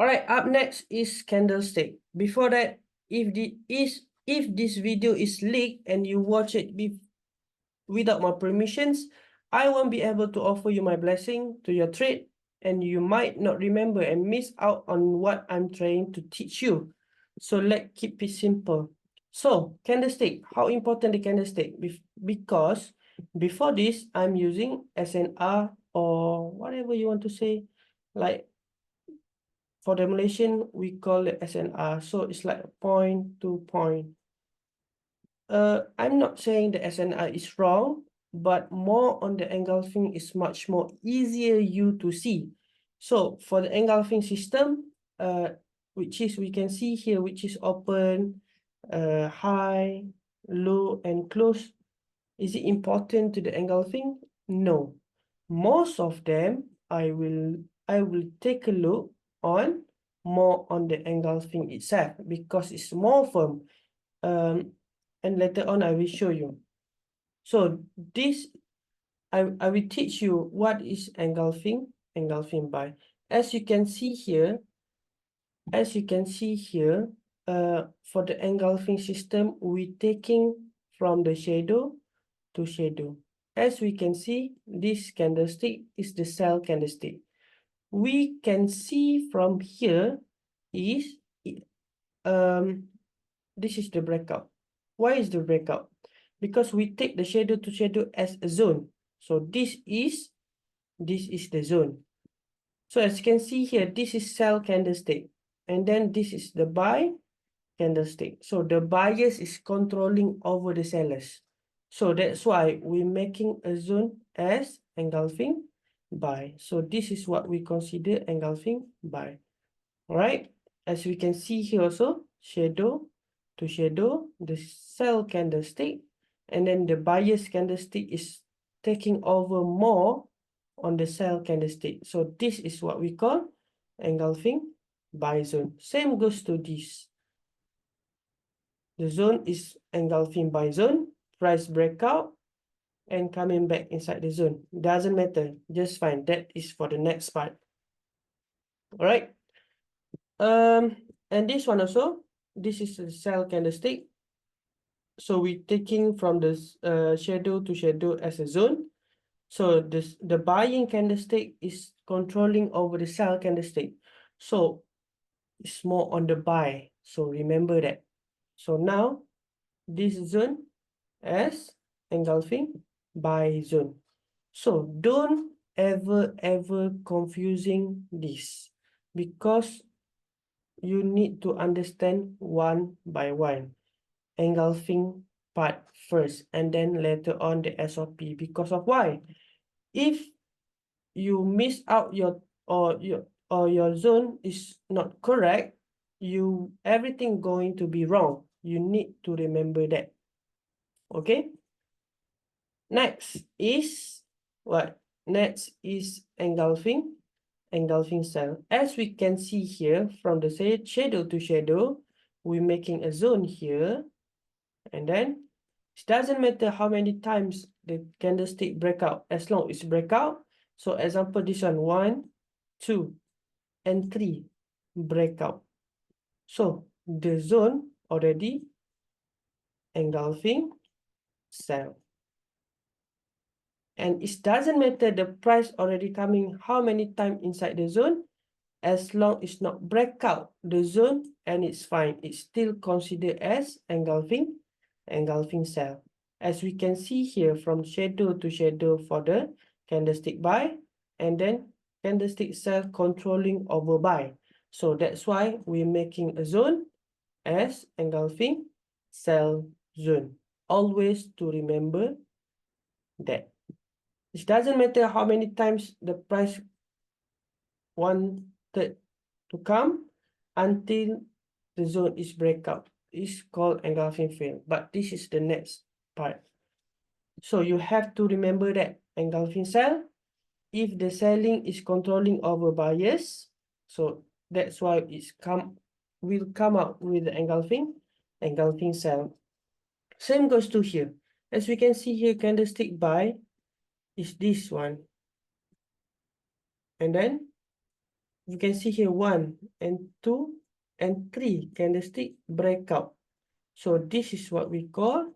All right, up next is candlestick. Before that, if this video is leaked and you watch it without my permissions, I won't be able to offer you my blessing to your trade, and you might not remember and miss out on what I'm trying to teach you. So let's keep it simple. So candlestick, how important the candlestick? Because before this, I'm using SNR or whatever you want to say. Like for the Malaysian, we call it SNR. So it's like point to point. I'm not saying the SNR is wrong, but more on the engulfing is much more easier you to see. So for the engulfing system, which is we can see here, which is open, high, low, and close. Is it important to the engulfing? No. Most of them, I will take a look on more on the engulfing itself because it's more firm. And later on I will show you. So this I will teach you what is engulfing by. As you can see here, for the engulfing system, we taking from the shadow to shadow. As we can see, this candlestick is the sell candlestick. We can see from here is this is the breakout. Why is the breakout? Because we take the shadow to shadow as a zone. So this is the zone. So as you can see here, this is sell candlestick. And then this is the buy candlestick. So the buyers is controlling over the sellers. So that's why we're making a zone as engulfing buy. So this is what we consider engulfing buy. All right. As we can see here also, shadow to shadow, the sell candlestick, and then the buyer's candlestick is taking over more on the sell candlestick. So this is what we call engulfing buy zone. Same goes to this. The zone is engulfing buy zone, price breakout, and coming back inside the zone. Doesn't matter, just fine. That is for the next part. All right. And this one also, this is a sell candlestick. So we're taking from this shadow to shadow as a zone. So the buying candlestick is controlling over the sell candlestick. So it's more on the buy. So remember that. So now this zone as engulfing buy zone. So don't ever confusing this, because you need to understand one by one. Engulfing part first, and then later on the SOP. Because of why? If you miss out your zone is not correct, everything going to be wrong. You need to remember that. Okay. Next is what? Next is engulfing cell. As we can see here, from the shadow to shadow, we're making a zone here. And then it doesn't matter how many times the candlestick breakout, as long as it's breakout. So example, this one, 1, 2, and 3 breakout. So the zone already engulfing sell. And it doesn't matter the price already coming how many times inside the zone, as long as it's not breakout the zone, and it's fine. It's still considered as engulfing sell. As we can see here, from shadow to shadow for the candlestick buy, and then candlestick sell controlling over buy. So that's why we're making a zone as engulfing sell zone. Always to remember that. It doesn't matter how many times the price wanted to come until the zone is breakout. It's called engulfing fail. But this is the next part. So you have to remember that engulfing sell, if the selling is controlling over buyers, so that's why will come out with the engulfing sell. Same goes to here. As we can see here, candlestick buy is this one. And then You can see here 1 and 2 and 3 candlestick breakout. So this is what we call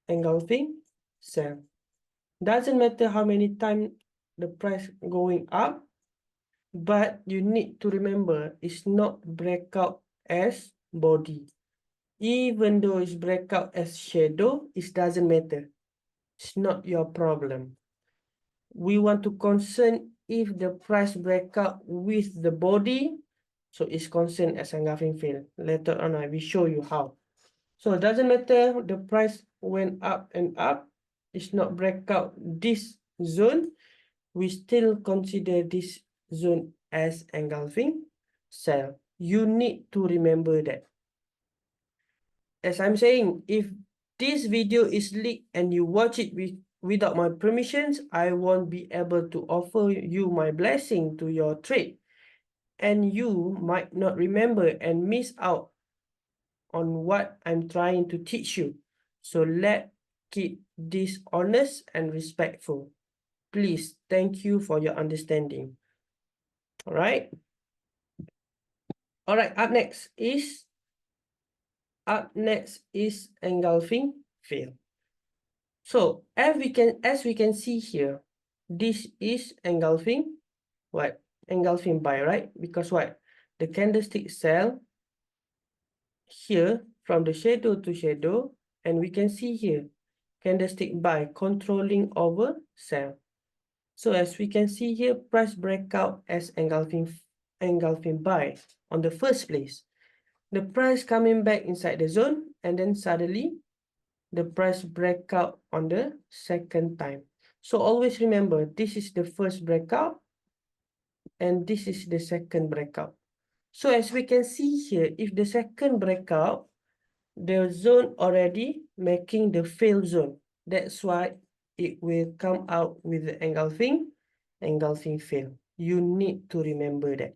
engulfing sell. Doesn't matter how many times the price going up, but you need to remember it's not breakout as body. Even though it's breakout as shadow, it doesn't matter. It's not your problem. We want to concern if the price breakout with the body, so it's concerned as engulfing fail. Later on, I will show you how. So it doesn't matter the price went up and up, it's not breakout this zone, we still consider this zone as engulfing sell. You need to remember that. As I'm saying, if this video is leaked and you watch it without my permissions, I won't be able to offer you my blessing to your trade. And you might not remember and miss out on what I'm trying to teach you. So let's keep this honest and respectful. Please, thank you for your understanding. All right. All right, up next is engulfing fail. So as we can see here, this is engulfing what? Engulfing buy, right? Because what? The candlestick sell here from the shadow to shadow, and we can see here candlestick buy controlling over sell. So as we can see here, price breakout as engulfing buy on the first place. The price coming back inside the zone, and then suddenly the price breakout on the second time. So always remember, this is the first breakout and this is the second breakout. So as we can see here, if the second breakout, the zone already making the fail zone. That's why it will come out with the engulfing fail. You need to remember that.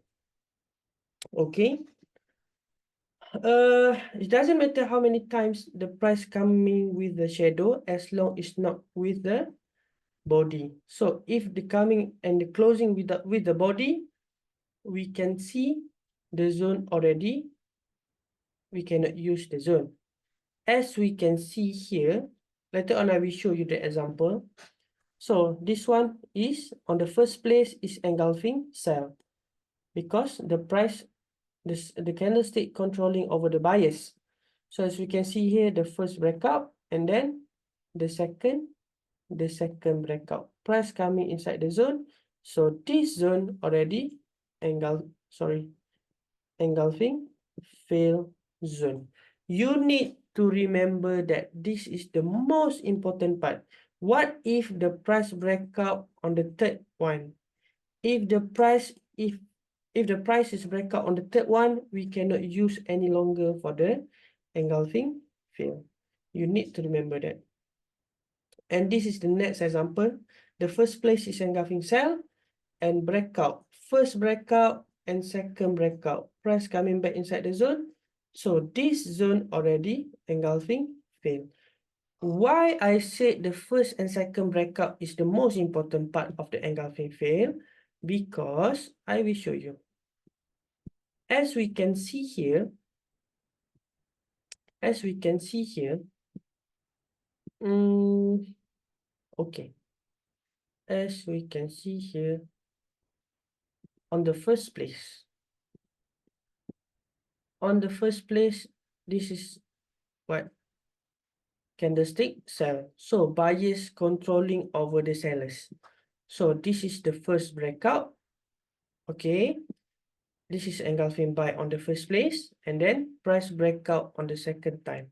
Okay. It doesn't matter how many times the price coming with the shadow, as long it's not with the body. So if the coming and the closing with the body, we can see the zone already. We cannot use the zone. As we can see here, later on I will show you the example. So this one is on the first place is engulfing sell because the price, the candlestick controlling over the buyers. So as we can see here, the first breakout and then the second breakout. Price coming inside the zone. So this zone already engulfing fail zone. You need to remember that this is the most important part. What if the price breakout on the third one? If the price is breakout on the third one, we cannot use any longer for the engulfing fail. You need to remember that. And this is the next example. The first place is engulfing sell and breakout. First breakout and second breakout. Price coming back inside the zone. So this zone already engulfing fail. Why I said the first and second breakout is the most important part of the engulfing fail? Because I will show you. As we can see here, okay. As we can see here, on the first place, this is what? Candlestick sell. So buyers controlling over the sellers. So this is the first breakout. Okay. This is engulfing buy on the first place and then price breakout on the second time.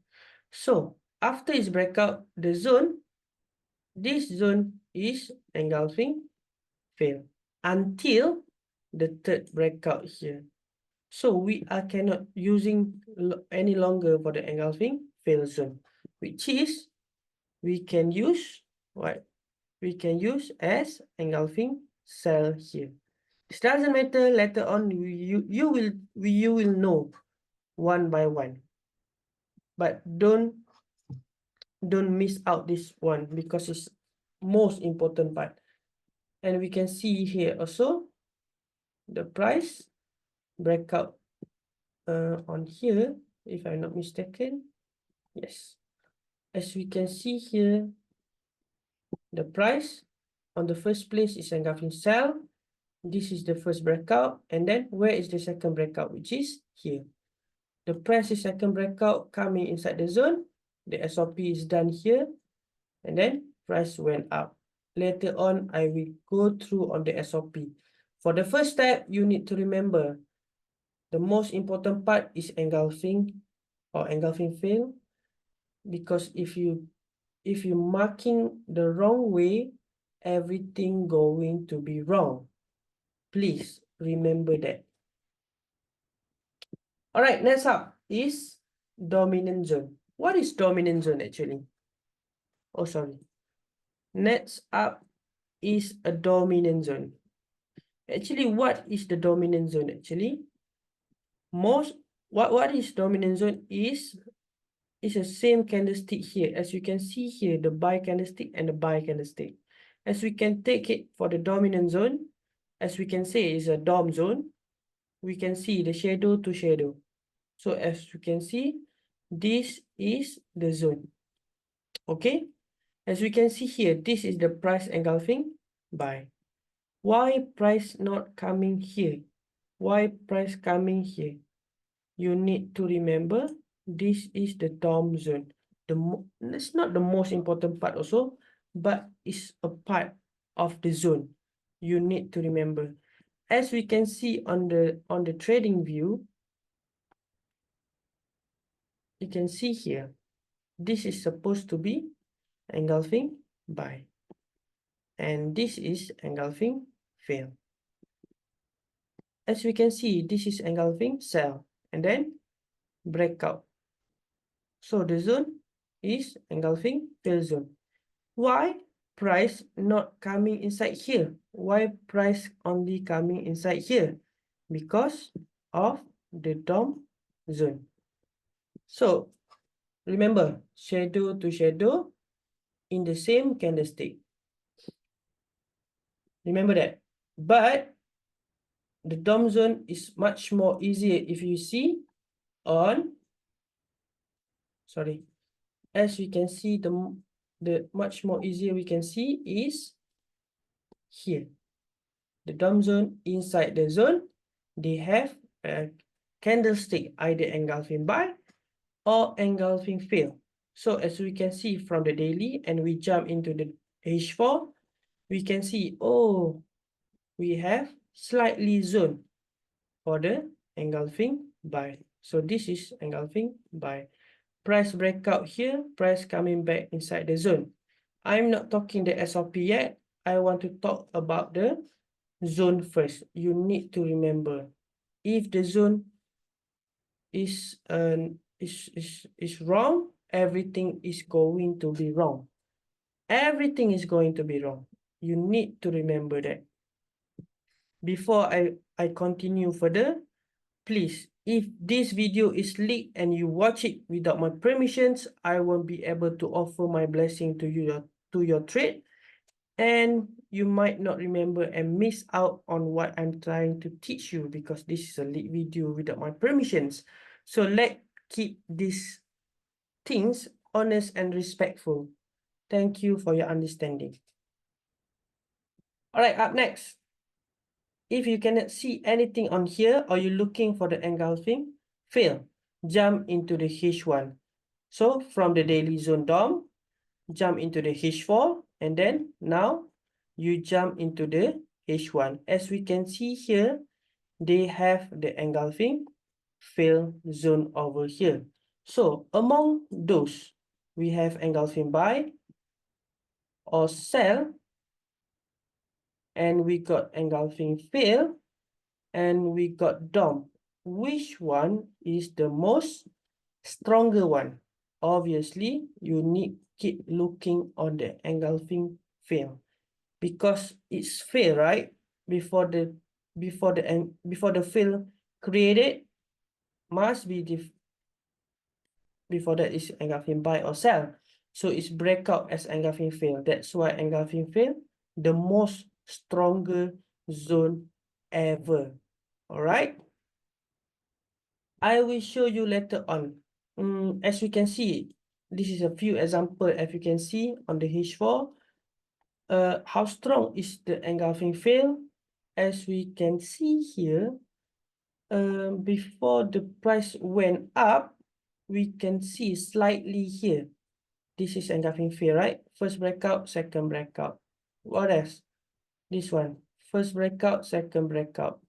So after its breakout, the zone, this zone is engulfing fail until the third breakout here. So we are cannot using any longer for the engulfing fail zone, which is we can use what? We can use as engulfing sell here. It doesn't matter, later on you will know one by one. But don't miss out this one because it's most important part. And we can see here also the price breakout on here, if I'm not mistaken. Yes. As we can see here, the price on the first place is engulfing sell. This is the first breakout. And then where is the second breakout, which is here. The price is second breakout coming inside the zone. The SOP is done here. And then price went up. Later on, I will go through on the SOP. For the first step, you need to remember the most important part is engulfing or engulfing fail. Because if you marking the wrong way, everything going to be wrong. Please remember that. All right, next up is dominant zone. What is dominant zone actually? Oh, sorry. Next up is a dominant zone. Actually, what is the dominant zone actually? What is dominant zone is the same candlestick here. As you can see here, the buy candlestick and the buy candlestick. As we can take it for the dominant zone, as we can say is a DOM zone, we can see the shadow to shadow. So as you can see, this is the zone. Okay, as we can see here, this is the price engulfing buy. Why price not coming here? Why price coming here? You need to remember this is the DOM zone. It's not the most important part also, but it's a part of the zone. You need to remember. As we can see on the trading view, you can see here, this is supposed to be engulfing buy. And this is engulfing fail. As we can see, this is engulfing sell and then breakout. So the zone is engulfing fail zone. Why price not coming inside here? Why price only coming inside here? Because of the DOM zone. So remember, shadow to shadow in the same candlestick. Remember that. But the DOM zone is much more easier if you see on, sorry, as we can see, the much more easier we can see is here. The DOM zone, inside the zone, they have a candlestick either engulfing buy or engulfing fail. So as we can see from the daily and we jump into the H4, we can see, oh, we have slightly zone for the engulfing buy. So this is engulfing buy. Price breakout here, price coming back inside the zone. I'm not talking the SOP yet. I want to talk about the zone first. You need to remember, if the zone is wrong, everything is going to be wrong. Everything is going to be wrong. You need to remember that. Before I continue further, please, if this video is leaked and you watch it without my permissions, I won't be able to offer my blessing to you, to your trade, and you might not remember and miss out on what I'm trying to teach you, because this is a leaked video without my permissions. So let's keep these things honest and respectful. Thank you for your understanding. All right, up next. If you cannot see anything on here or you're looking for the engulfing fail, jump into the H1. So from the daily zone DOM, jump into the H4, and then now you jump into the H1. As we can see here, they have the engulfing fail zone over here. So among those, we have engulfing buy or sell, and we got engulfing fail, and we got DOM. Which one is the most stronger one? Obviously, you need keep looking on the engulfing fail, because it's fail, right? Before the fail created, must be before that is engulfing buy or sell. So it's breakout as engulfing fail. That's why engulfing fail, the most stronger zone ever. All right. I will show you later on. As we can see, this is a few example. As you can see on the H4, how strong is the engulfing field? As we can see here, before the price went up, we can see slightly here. This is engulfing field, right? First breakout, second breakout. What else? This one. First breakout, second breakout.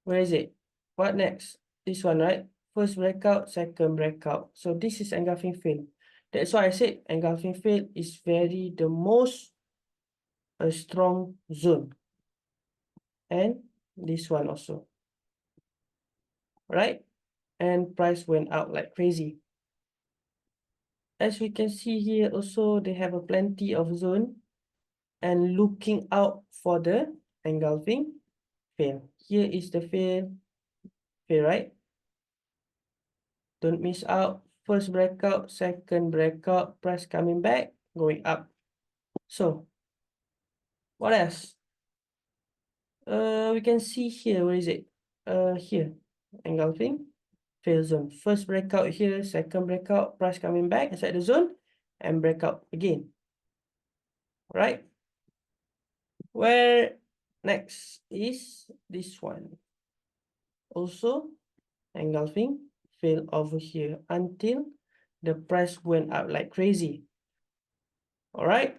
Where is it? What next? This one, right? First breakout, second breakout. So this is engulfing field. That's why I said engulfing field is the most strong zone. And this one also. Right? And price went out like crazy. As we can see here also, they have a plenty of zone and looking out for the engulfing field. Here is the field, right? Don't miss out. First breakout, second breakout, price coming back, going up. So, what else? We can see here, where is it? Here, engulfing field zone. First breakout here, second breakout, price coming back inside the zone, and breakout again. Right? Where next is this one. Also, engulfing field over here until the price went up like crazy. All right.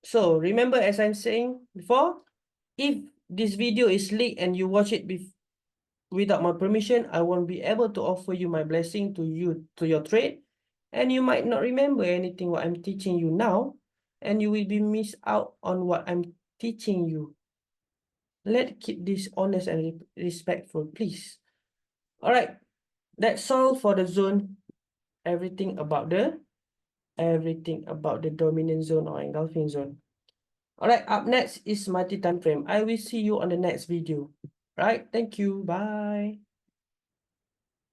So remember, as I'm saying before, if this video is leaked and you watch it without my permission, I won't be able to offer you my blessing to your trade, and you might not remember anything what I'm teaching you now, and you will be missed out on what I'm teaching you. Let's keep this honest and respectful, please. All right, that's all for the zone. Everything about the dominant zone or engulfing zone. All right, up next is multi time frame. I will see you on the next video. All right, thank you. Bye.